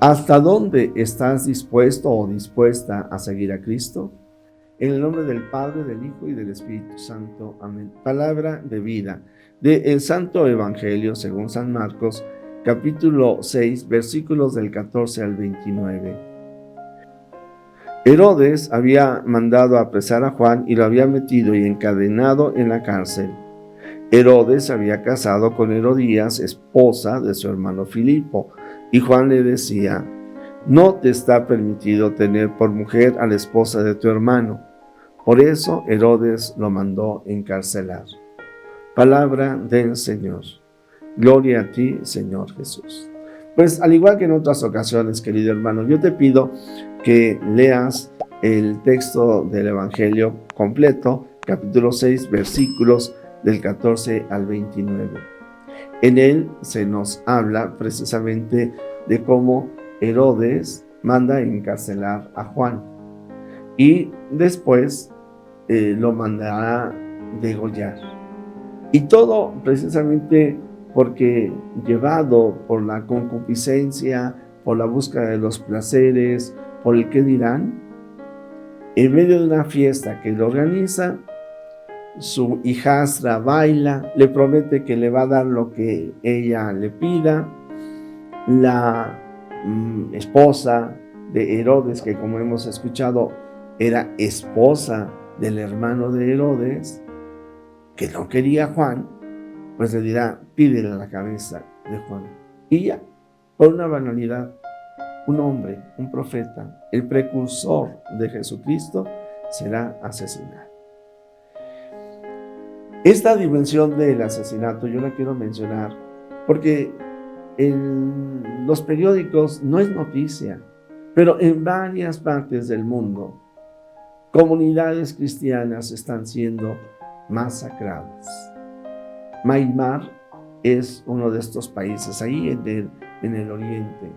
¿Hasta dónde estás dispuesto o dispuesta a seguir a Cristo? En el nombre del Padre, del Hijo y del Espíritu Santo. Amén. Palabra de vida del Santo Evangelio según San Marcos, capítulo 6, versículos del 14 al 29. Herodes había mandado apresar a Juan y lo había metido y encadenado en la cárcel. Herodes había casado con Herodías, esposa de su hermano Filipo, y Juan le decía: no te está permitido tener por mujer a la esposa de tu hermano. Por eso Herodes lo mandó encarcelar. Palabra del Señor. Gloria a ti, Señor Jesús. Pues al igual que en otras ocasiones, querido hermano, yo te pido que leas el texto del Evangelio completo, capítulo 6, versículos del 14 al 29. En él se nos habla precisamente de cómo Herodes manda encarcelar a Juan y después lo mandará degollar. Y todo precisamente porque, llevado por la concupiscencia, por la búsqueda de los placeres, por el qué dirán, en medio de una fiesta que él organiza, su hijastra baila, le promete que le va a dar lo que ella le pida. La esposa de Herodes, que como hemos escuchado era esposa del hermano de Herodes, que no quería a Juan, pues le dirá: pídele la cabeza de Juan. Y ya, por una banalidad, un hombre, un profeta, el precursor de Jesucristo, será asesinado. Esta dimensión del asesinato yo la quiero mencionar porque en los periódicos no es noticia, pero en varias partes del mundo, comunidades cristianas están siendo masacradas. Myanmar es uno de estos países, ahí en el oriente,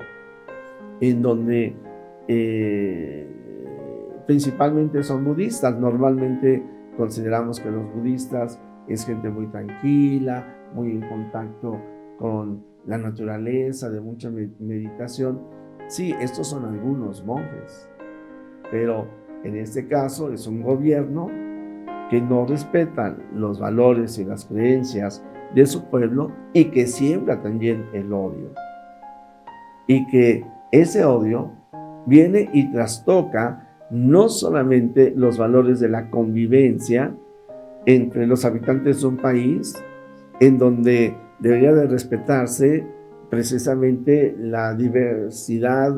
en donde principalmente son budistas. Normalmente consideramos que los budistas es gente muy tranquila, muy en contacto con la naturaleza, de mucha meditación. Sí, estos son algunos monjes, pero en este caso es un gobierno que no respetan los valores y las creencias de su pueblo y que siembra también el odio. Y que ese odio viene y trastoca no solamente los valores de la convivencia entre los habitantes de un país, en donde debería de respetarse precisamente la diversidad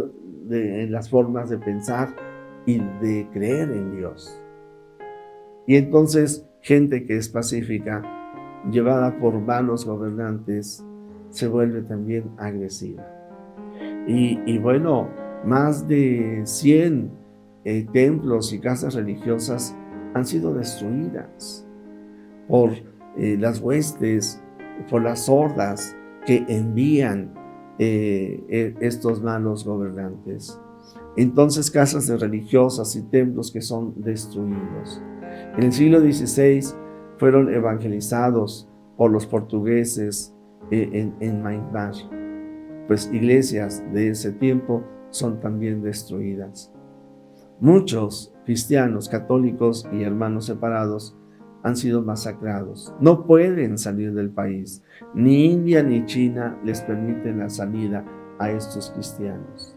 en las formas de pensar y de creer en Dios. Y entonces gente que es pacífica, llevada por malos gobernantes, se vuelve también agresiva. Y bueno, más de 100 templos y casas religiosas han sido destruidas por las huestes, por las hordas que envían estos malos gobernantes. Entonces, casas de religiosas y templos que son destruidos. En el siglo XVI fueron evangelizados por los portugueses en Myanmar. Pues iglesias de ese tiempo son también destruidas. Muchos cristianos, católicos y hermanos separados han sido masacrados. No pueden salir del país. Ni India ni China les permiten la salida a estos cristianos.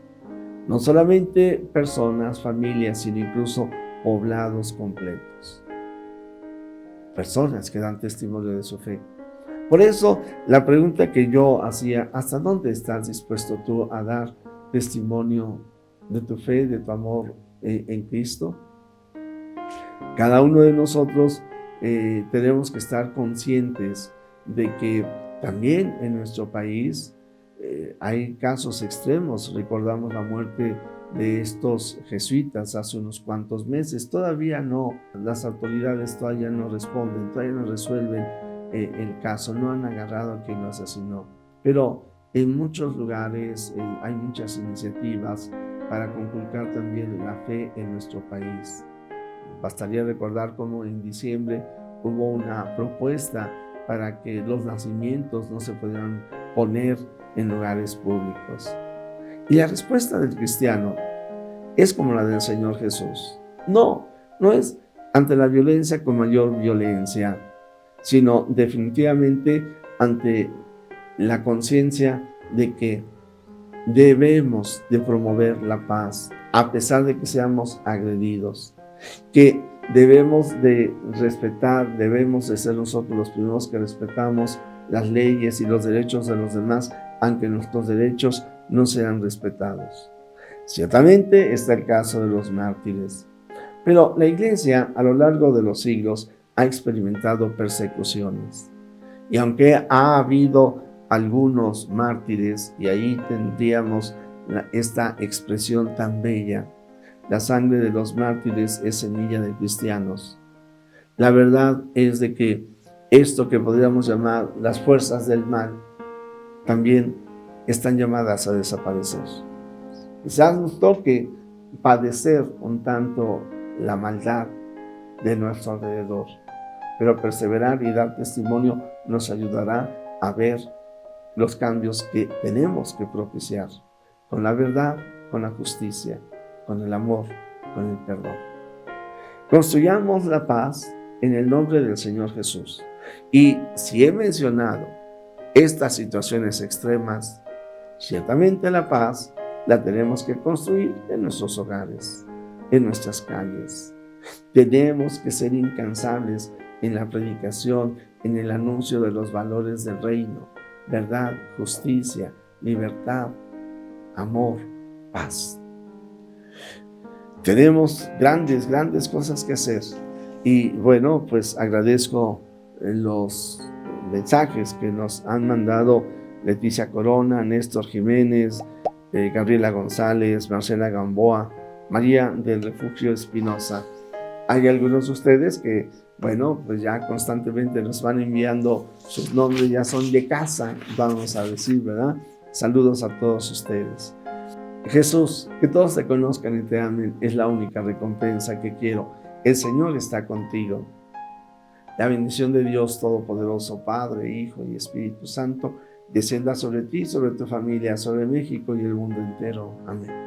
No solamente personas, familias, sino incluso poblados completos. Personas que dan testimonio de su fe. Por eso, la pregunta que yo hacía: ¿hasta dónde estás dispuesto tú a dar testimonio de tu fe, de tu amor en Cristo? Cada uno de nosotros tenemos que estar conscientes de que también en nuestro país hay casos extremos. Recordamos la muerte de estos jesuitas hace unos cuantos meses. Todavía no, las autoridades todavía no responden, todavía no resuelven el caso, no han agarrado a quien lo asesinó. Pero en muchos lugares hay muchas iniciativas para conculcar también la fe en nuestro país. Bastaría recordar cómo en diciembre hubo una propuesta para que los nacimientos no se pudieran poner en lugares públicos. Y la respuesta del cristiano es como la del Señor Jesús. No es ante la violencia con mayor violencia, sino definitivamente ante la conciencia de que debemos de promover la paz, a pesar de que seamos agredidos, que debemos de respetar, debemos de ser nosotros los primeros que respetamos las leyes y los derechos de los demás, aunque nuestros derechos no sean respetados. Ciertamente está el caso de los mártires, pero la Iglesia a lo largo de los siglos ha experimentado persecuciones. Y aunque ha habido algunos mártires, y ahí tendríamos esta expresión tan bella, la sangre de los mártires es semilla de cristianos. La verdad es de que esto que podríamos llamar las fuerzas del mal, también están llamadas a desaparecer. Quizás nos toque padecer un tanto la maldad de nuestro alrededor, pero perseverar y dar testimonio nos ayudará a ver los cambios que tenemos que propiciar, con la verdad, con la justicia, con el amor, con el perdón. Construyamos la paz en el nombre del Señor Jesús. Y si he mencionado estas situaciones extremas, ciertamente la paz la tenemos que construir en nuestros hogares, en nuestras calles. Tenemos que ser incansables en la predicación, en el anuncio de los valores del reino: verdad, justicia, libertad, amor, paz. Tenemos grandes cosas que hacer. Y bueno, pues agradezco los mensajes que nos han mandado Leticia Corona, Néstor Jiménez, Gabriela González, Marcela Gamboa, María del Refugio Espinosa. Hay algunos de ustedes que, bueno, pues ya constantemente nos van enviando sus nombres, ya son de casa, vamos a decir, ¿verdad? Saludos a todos ustedes. Jesús, que todos te conozcan y te amen, es la única recompensa que quiero. El Señor está contigo. La bendición de Dios Todopoderoso, Padre, Hijo y Espíritu Santo, descienda sobre ti, sobre tu familia, sobre México y el mundo entero. Amén.